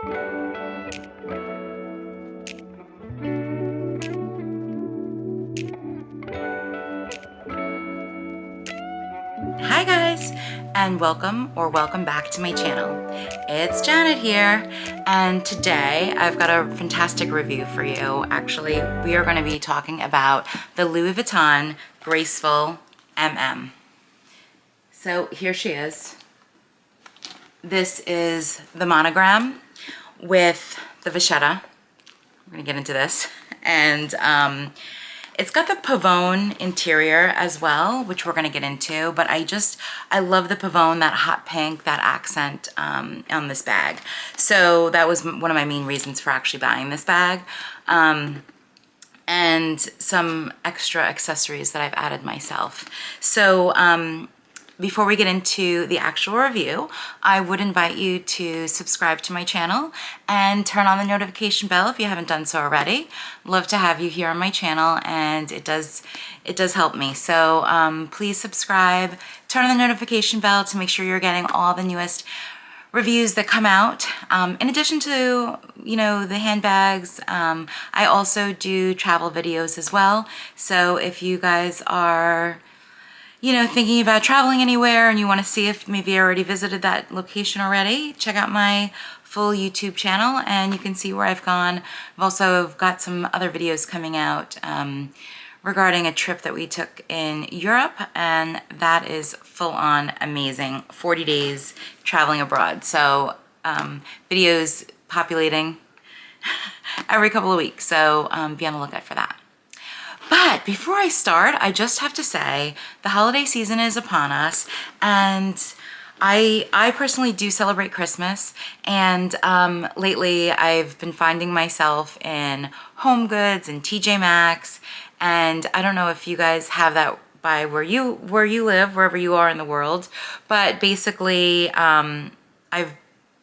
Hi guys, and welcome back to my channel. It's Janet here, and today I've got a fantastic review for you. Actually, we are going to be talking about the Louis Vuitton Graceful MM. So here she is. This is the monogram with the Vachetta. We're going to get into this. And it's got the pavone interior as well, which we're gonna get into, but I love the pavone, that hot pink, that accent on this bag. So that was one of my main reasons for actually buying this bag. And some extra accessories that I've added myself. So before we get into the actual review, I would invite you to subscribe to my channel and turn on the notification bell if you haven't done so already. Love to have you here on my channel, and it does help me. So please subscribe, turn on the notification bell to make sure you're getting all the newest reviews that come out. In addition to, the handbags, I also do travel videos as well. So if you guys are thinking about traveling anywhere and you want to see if maybe I already visited that location already, check out my full YouTube channel and you can see where I've gone. I've also got some other videos coming out regarding a trip that we took in Europe, and that is full on amazing. 40 days traveling abroad. So videos populating every couple of weeks. So be on the lookout for that. But before I start, I just have to say the holiday season is upon us, and I personally do celebrate Christmas, and lately I've been finding myself in Home Goods and TJ Maxx, and I don't know if you guys have that by where you live, wherever you are in the world, but basically I've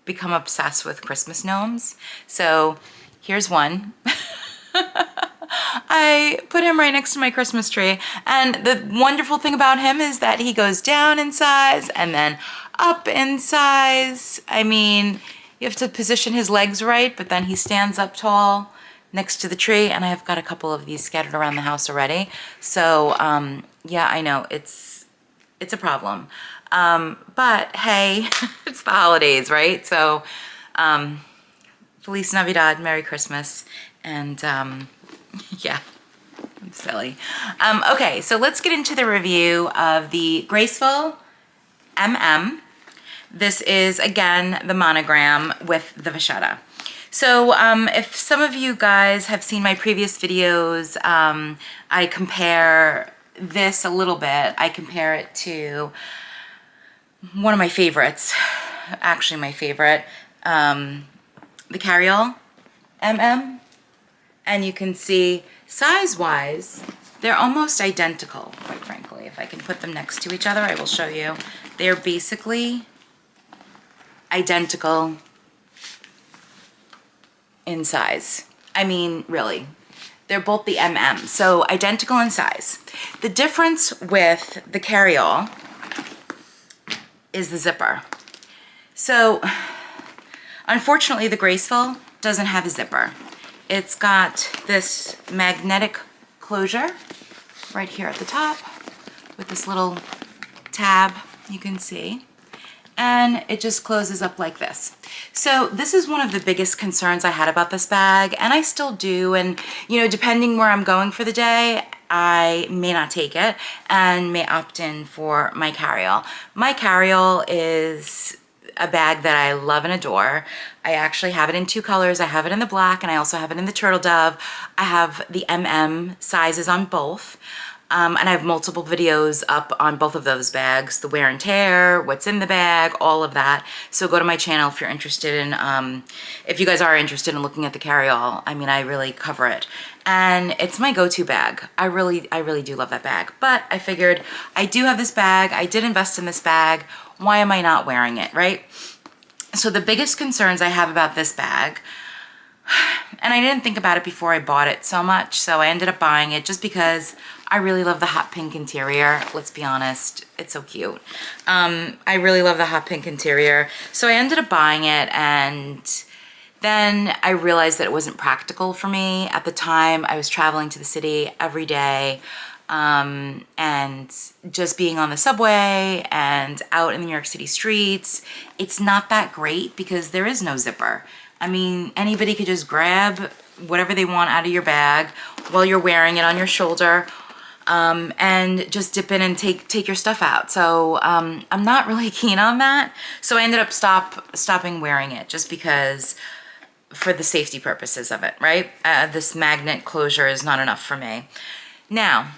become obsessed with Christmas gnomes. So here's one. I put him right next to my Christmas tree, and the wonderful thing about him is that he goes down in size and then up in size. I mean, you have to position his legs right, but then he stands up tall next to the tree, and I've got a couple of these scattered around the house already. So yeah, I know it's a problem, but hey, it's the holidays, right? So Feliz Navidad, Merry Christmas, and yeah, I'm silly. Okay, so let's get into the review of the Graceful MM. This is, again, the monogram with the Vachetta. So if some of you guys have seen my previous videos, I compare this a little bit. I compare it to one of my favorites, actually my favorite, the LVCarryAll MM. And you can see size-wise, they're almost identical, quite frankly. If I can put them next to each other, I will show you. They're basically identical in size. I mean, really. They're both the MM, so identical in size. The difference with the LVCarryAll is the zipper. So, unfortunately, the Graceful doesn't have a zipper. It's got this magnetic closure right here at the top with this little tab you can see, and it just closes up like this. So this is one of the biggest concerns I had about this bag, and I still do, and depending where I'm going for the day, I may not take it and may opt in for my LVCarryAll. My LVCarryAll is a bag that I love and adore. I actually have it in two colors. I have it in the black, and I also have it in the turtle dove. I have the MM sizes on both. And I have multiple videos up on both of those bags, the wear and tear, what's in the bag, all of that. So go to my channel if you're interested in, if you guys are interested in looking at the LVCarryAll. I mean, I really cover it. And it's my go-to bag. I really do love that bag. But I figured I do have this bag. I did invest in this bag. Why am I not wearing it, right? So the biggest concerns I have about this bag, and I didn't think about it before I bought it so much, so I ended up buying it just because I really love the hot pink interior. Let's be honest, it's so cute. I really love the hot pink interior. So I ended up buying it, and Then I realized that it wasn't practical for me. At the time, I was traveling to the city every day, and just being on the subway and out in the New York City streets, it's not that great because there is no zipper. I mean, anybody could just grab whatever they want out of your bag while you're wearing it on your shoulder, and just dip in and take your stuff out. So I'm not really keen on that. So I ended up stopping wearing it just because, for the safety purposes of it, right? This magnet closure is not enough for me. Now,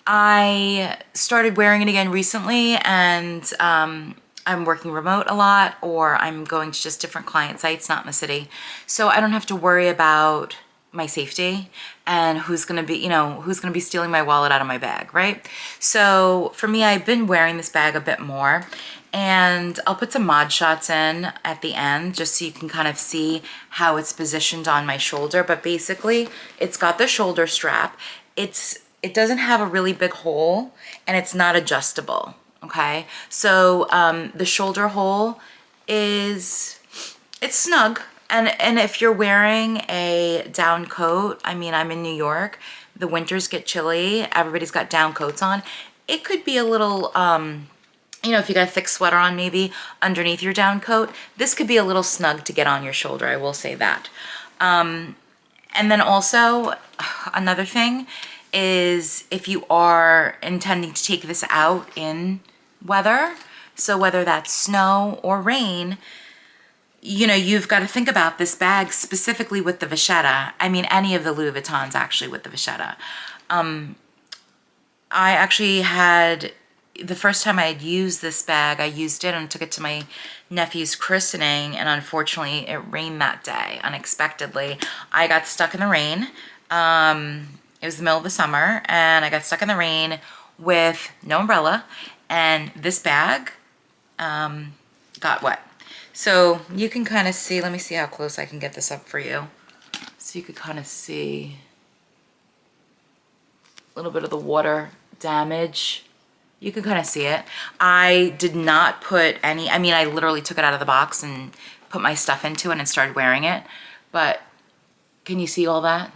I started wearing it again recently, and I'm working remote a lot, or I'm going to just different client sites, not in the city. So I don't have to worry about my safety and who's gonna be stealing my wallet out of my bag, right? So for me, I've been wearing this bag a bit more, and I'll put some mod shots in at the end just so you can kind of see how it's positioned on my shoulder. But basically, it's got the shoulder strap. It doesn't have a really big hole, and it's not adjustable, okay? So the shoulder hole it's snug. And if you're wearing a down coat, I mean, I'm in New York, the winters get chilly, everybody's got down coats on. It could be a little, if you got a thick sweater on maybe underneath your down coat, this could be a little snug to get on your shoulder, I will say that. And then also, another thing is if you are intending to take this out in weather, so whether that's snow or rain, you've got to think about this bag specifically with the Vachetta. I mean, any of the Louis Vuittons actually with the Vachetta. I actually had, the first time I had used this bag, I used it and took it to my nephew's christening, and unfortunately it rained that day, unexpectedly. I got stuck in the rain. It was the middle of the summer, and I got stuck in the rain with no umbrella, and this bag got wet. So you can kind of see, let me see how close I can get this up for you. So you could kind of see a little bit of the water damage. You can kind of see it. I did not put any, I mean, I literally took it out of the box and put my stuff into it and started wearing it. But can you see all that?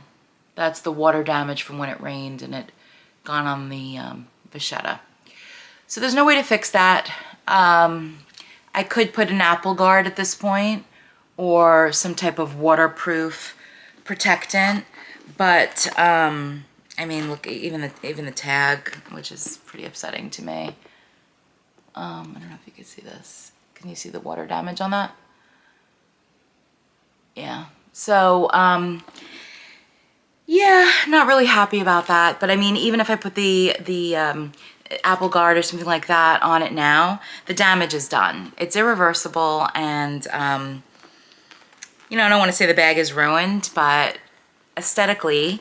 That's the water damage from when it rained and it gone on the Vachetta. So there's no way to fix that. I could put an apple guard at this point or some type of waterproof protectant, but I mean, look, even the tag, which is pretty upsetting to me. I don't know if you can see this. Can you see the water damage on that? Yeah. So, yeah, not really happy about that. But I mean, even if I put the apple guard or something like that on it now, the damage is done. It's irreversible, and I don't want to say the bag is ruined, but aesthetically,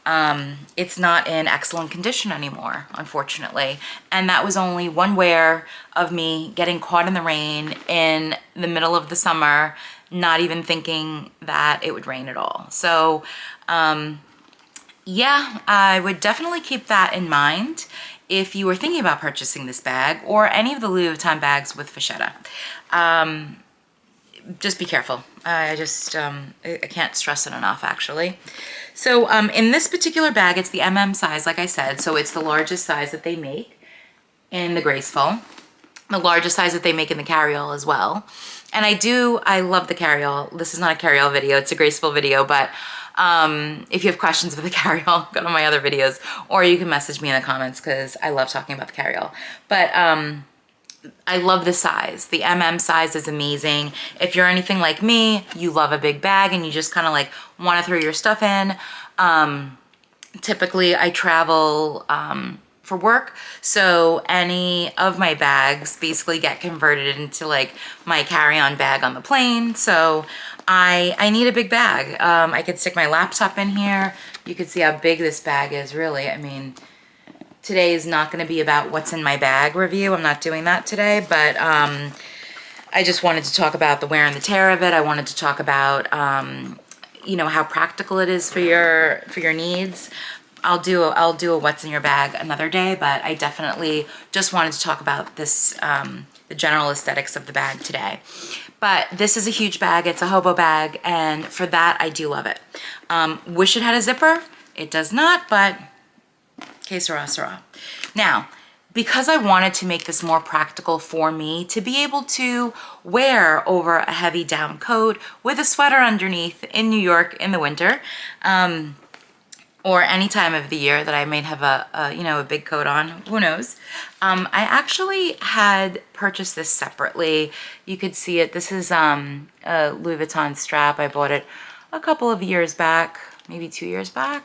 it's not in excellent condition anymore, unfortunately. And that was only one wear of me getting caught in the rain in the middle of the summer, not even thinking that it would rain at all. So yeah, I would definitely keep that in mind if you were thinking about purchasing this bag or any of the Louis Vuitton bags with Vachetta. Just be careful. I can't stress it enough, actually. So in this particular bag, it's the MM size, like I said. So it's the largest size that they make in the Graceful, the largest size that they make in the LVCarryAll as well. And I love the LVCarryAll. This is not a LVCarryAll video, it's a Graceful video, but if you have questions about the LVCarryAll, go to my other videos, or you can message me in the comments because I love talking about the LVCarryAll. But I love the size. The MM size is amazing. If you're anything like me, you love a big bag and you just kind of like want to throw your stuff in. Typically I travel for work, so any of my bags basically get converted into like my carry-on bag on the plane. So I need a big bag. I could stick my laptop in here. You could see how big this bag is, really. I mean, today is not going to be about what's in my bag review. I'm not doing that today, but I just wanted to talk about the wear and the tear of it. I wanted to talk about how practical it is for your needs. I'll do a what's in your bag another day, but I definitely just wanted to talk about this, the general aesthetics of the bag today. But this is a huge bag. It's a hobo bag, and for that, I do love it. Wish it had a zipper. It does not, but que sera, sera. Now, because I wanted to make this more practical for me to be able to wear over a heavy down coat with a sweater underneath in New York in the winter, or any time of the year that I might have a big coat on, who knows. I actually had purchased this separately. You could see it. This is a Louis Vuitton strap. I bought it a couple of years back, maybe 2 years back.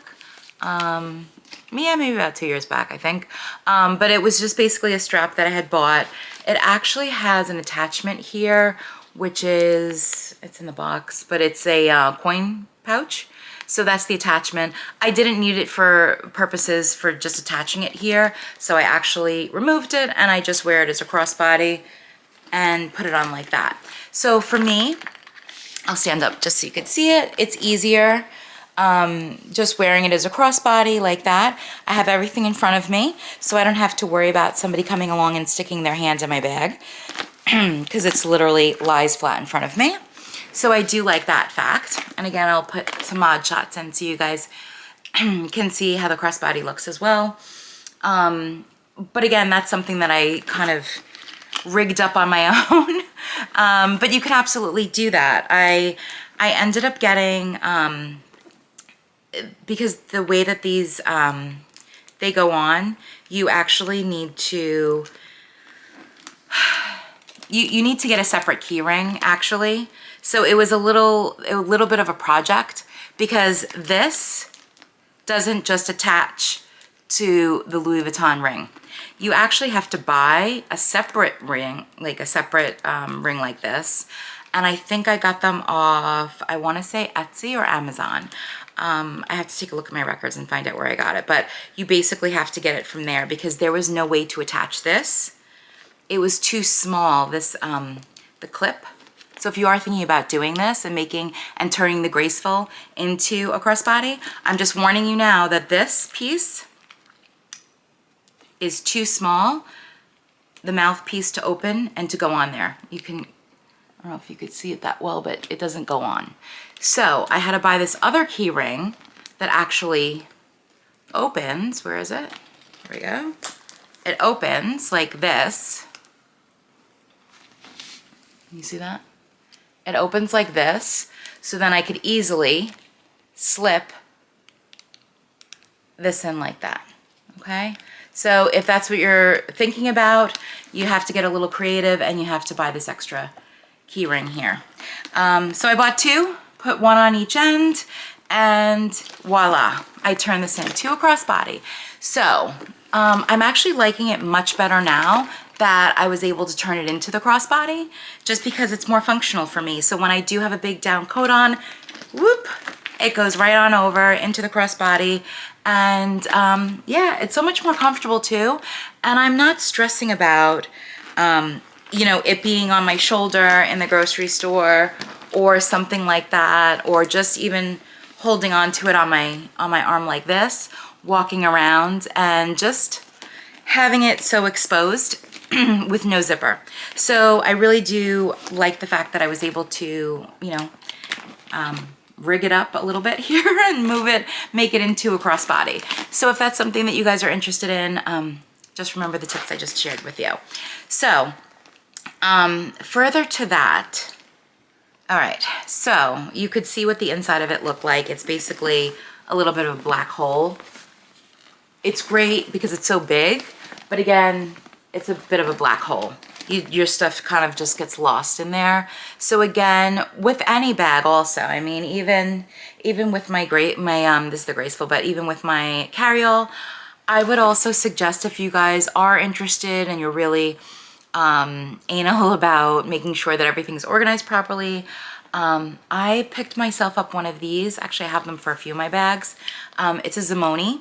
Yeah, maybe about 2 years back, I think. But it was just basically a strap that I had bought. It actually has an attachment here, which is, it's in the box, but it's a coin pouch. So that's the attachment. I didn't need it for purposes for just attaching it here. So I actually removed it and I just wear it as a crossbody and put it on like that. So for me, I'll stand up just so you can see it. It's easier. Just wearing it as a crossbody like that. I have everything in front of me, so I don't have to worry about somebody coming along and sticking their hand in my bag, because it's literally lies flat in front of me. So I do like that fact. And again, I'll put some mod shots in so you guys can see how the crossbody looks as well. But again, that's something that I kind of rigged up on my own. But you can absolutely do that. I ended up getting, because the way that these, they go on, you actually need to, you need to get a separate key ring actually. So it was a little bit of a project, because this doesn't just attach to the Louis Vuitton ring. You actually have to buy a separate ring, like a separate ring like this. And I think I got them off, I want to say Etsy or Amazon. I have to take a look at my records and find out where I got it. But you basically have to get it from there, because there was no way to attach this. It was too small, this the clip. So if you are thinking about doing this and making and turning the Graceful into a crossbody, I'm just warning you now that this piece is too small, the mouthpiece to open and to go on there. You can, I don't know if you could see it that well, but it doesn't go on. So I had to buy this other key ring that actually opens. Where is it? There we go. It opens like this. Can you see that? It opens like this, so then I could easily slip this in like that, okay? So if that's what you're thinking about, you have to get a little creative and you have to buy this extra key ring here. So I bought two, put one on each end, and voila, I turned this into a crossbody. So I'm actually liking it much better now that I was able to turn it into the crossbody, just because it's more functional for me. So when I do have a big down coat on, whoop, it goes right on over into the crossbody. And yeah, it's so much more comfortable too. And I'm not stressing about, you know, it being on my shoulder in the grocery store or something like that, or just even holding on to it on my arm like this, walking around and just having it so exposed with no zipper. So I really do like the fact that I was able to, you know, rig it up a little bit here and move it, make it into a crossbody. So if that's something that you guys are interested in, just remember the tips I just shared with you. So further to that, all right, so you could see what the inside of it looked like. It's basically a little bit of a black hole. It's great because it's so big, but again, it's a bit of a black hole. Your stuff kind of just gets lost in there. So again, with any bag also, I mean, even with my this is the Graceful, but even with my carryall, I would also suggest, if you guys are interested and you're really anal about making sure that everything's organized properly, I picked myself up one of these. Actually, I have them for a few of my bags. It's a Zimoni,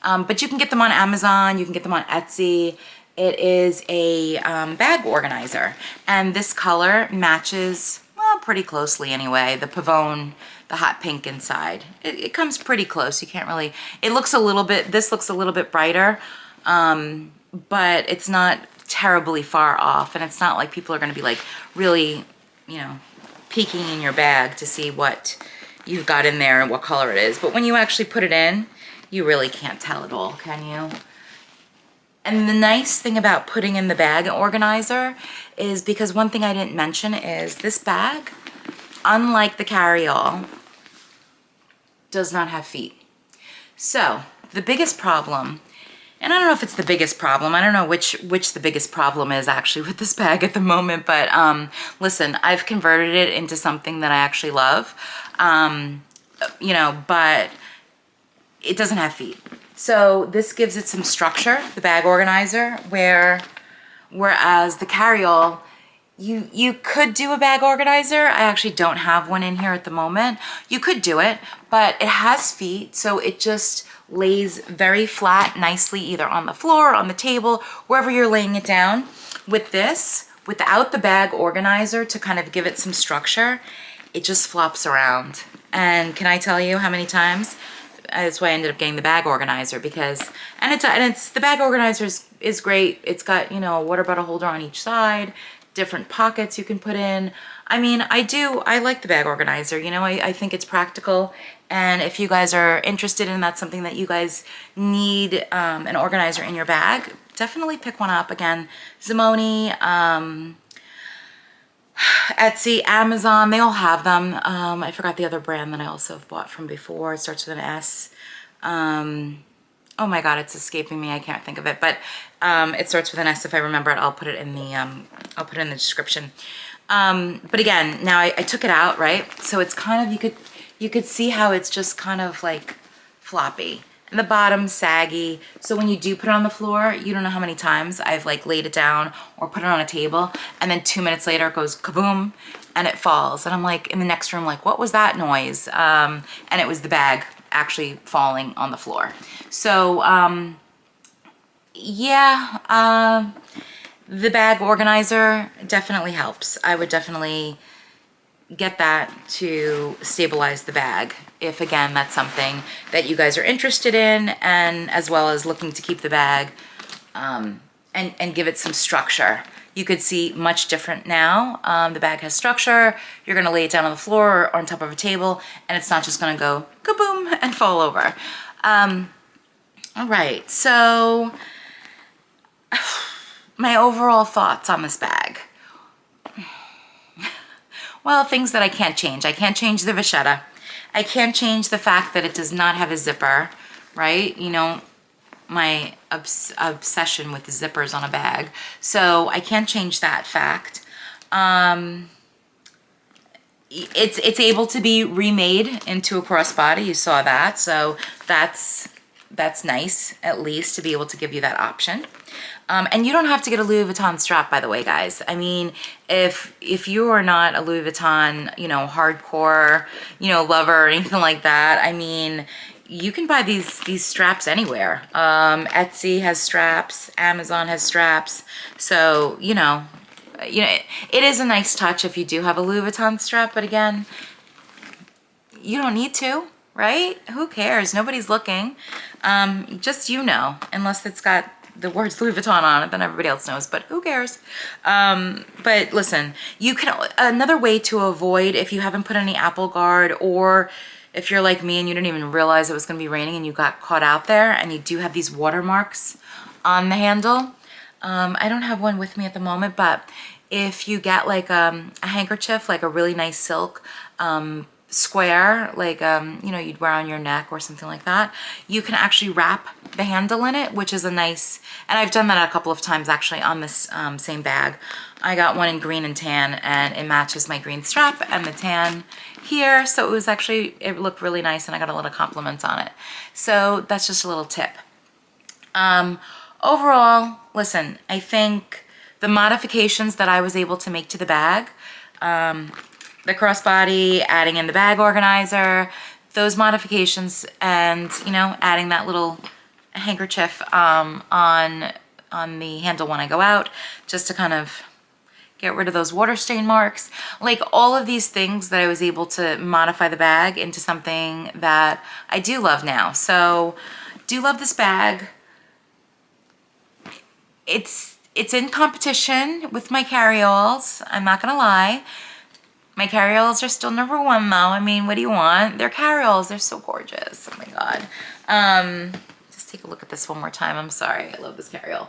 but you can get them on Amazon, you can get them on Etsy. It is a bag organizer, and this color matches, well, pretty closely anyway, the Pavone, the hot pink inside. It comes pretty close. You can't really, it looks a little bit, this looks a little bit brighter, but it's not terribly far off, and it's not like people are going to be like really, you know, peeking in your bag to see what you've got in there and what color it is. But when you actually put it in, you really can't tell at all, can you? And the nice thing about putting in the bag organizer is, because one thing I didn't mention is this bag, unlike the carry-all, does not have feet. So the biggest problem, and I don't know if it's the biggest problem, I don't know which the biggest problem is actually with this bag at the moment, but listen, I've converted it into something that I actually love, you know, but it doesn't have feet. So this gives it some structure, the bag organizer, whereas the carry-all, you could do a bag organizer. I actually don't have one in here at the moment. You could do it, but it has feet, so it just lays very flat nicely either on the floor, on the table, wherever you're laying it down. With this, without the bag organizer to kind of give it some structure, it just flops around. And can I tell you how many times? That's why I ended up getting the bag organizer, because, and it's the bag organizer is great. It's got, you know, a water bottle holder on each side, different pockets you can put in. I mean, I like the bag organizer, you know, I think it's practical. And if you guys are interested in that's something that you guys need, an organizer in your bag, definitely pick one up. Again, Zimone, Etsy, Amazon, they all have them. I forgot the other brand that I also have bought from before. It starts with an S. Oh my God, it's escaping me. I can't think of it, but it starts with an S. If I remember it, I'll put it in the description. But again, now I took it out, right? So it's kind of, you could see how it's just kind of like floppy. And the bottom saggy. So when you do put it on the floor, you don't know how many times I've like laid it down or put it on a table, and then 2 minutes later it goes kaboom and it falls. And I'm like in the next room, like, what was that noise? And it was the bag actually falling on the floor. So yeah, the bag organizer definitely helps. I would definitely get that to stabilize the bag, if again that's something that you guys are interested in, and as well as looking to keep the bag and give it some structure. You could see much different now. The bag has structure. You're gonna lay it down on the floor or on top of a table, and it's not just gonna go kaboom and fall over. All right, so my overall thoughts on this bag. Well, things that I can't change. I can't change the Vachetta. I can't change the fact that it does not have a zipper, right? You know, my obsession with zippers on a bag. So I can't change that fact. It's able to be remade into a crossbody. You saw that. So that's nice, at least, to be able to give you that option. And you don't have to get a Louis Vuitton strap, by the way, guys. I mean, if you are not a Louis Vuitton, you know, hardcore, you know, lover or anything like that, I mean, you can buy these straps anywhere. Etsy has straps, Amazon has straps. So, you know, it is a nice touch if you do have a Louis Vuitton strap, but again, you don't need to, right? Who cares? Nobody's looking. Just, you know, unless it's got the words Louis Vuitton on it, then everybody else knows, but who cares? But listen, you can, another way to avoid, if you haven't put any Apple Guard, or if you're like me and you didn't even realize it was gonna be raining and you got caught out there and you do have these watermarks on the handle. I don't have one with me at the moment, but if you get like a handkerchief, like a really nice silk, square, like you know, you'd wear on your neck or something like that, you can actually wrap the handle in it, which is a nice, and I've done that a couple of times actually on this same bag. I got one in green and tan, and it matches my green strap and the tan here, so it was actually, it looked really nice, and I got a lot of compliments on it. So that's just a little tip. Overall, listen, I think the modifications that I was able to make to the bag, the crossbody, adding in the bag organizer, those modifications, and, you know, adding that little handkerchief on the handle when I go out, just to kind of get rid of those water stain marks. Like, all of these things that I was able to modify the bag into something that I do love now. So, do love this bag. It's in competition with my carry-alls, I'm not gonna lie. My carryalls are still #1 though. I mean, what do you want? They're carryalls. They're so gorgeous. Oh my God. Just take a look at this one more time. I'm sorry. I love this carryall.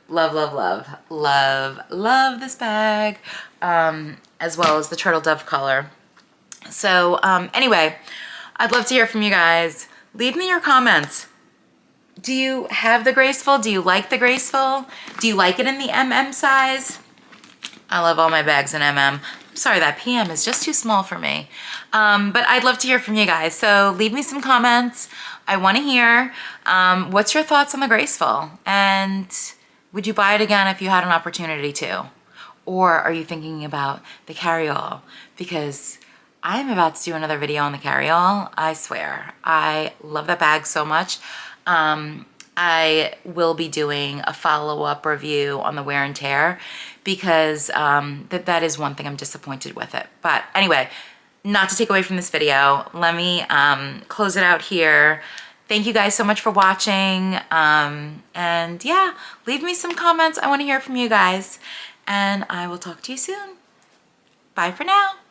Love, love, love, love, love this bag. As well as the turtle dove color. So anyway, I'd love to hear from you guys. Leave me your comments. Do you have the Graceful? Do you like the Graceful? Do you like it in the MM size? I love all my bags in MM. I'm sorry, that PM is just too small for me. But I'd love to hear from you guys. So leave me some comments. I want to hear what's your thoughts on the Graceful? And would you buy it again if you had an opportunity to? Or are you thinking about the carryall? Because I'm about to do another video on the carryall. I swear, I love that bag so much. I will be doing a follow-up review on the wear and tear because that is one thing I'm disappointed with it. But anyway, not to take away from this video, let me close it out here. Thank you guys so much for watching. And yeah, leave me some comments. I want to hear from you guys. And I will talk to you soon. Bye for now.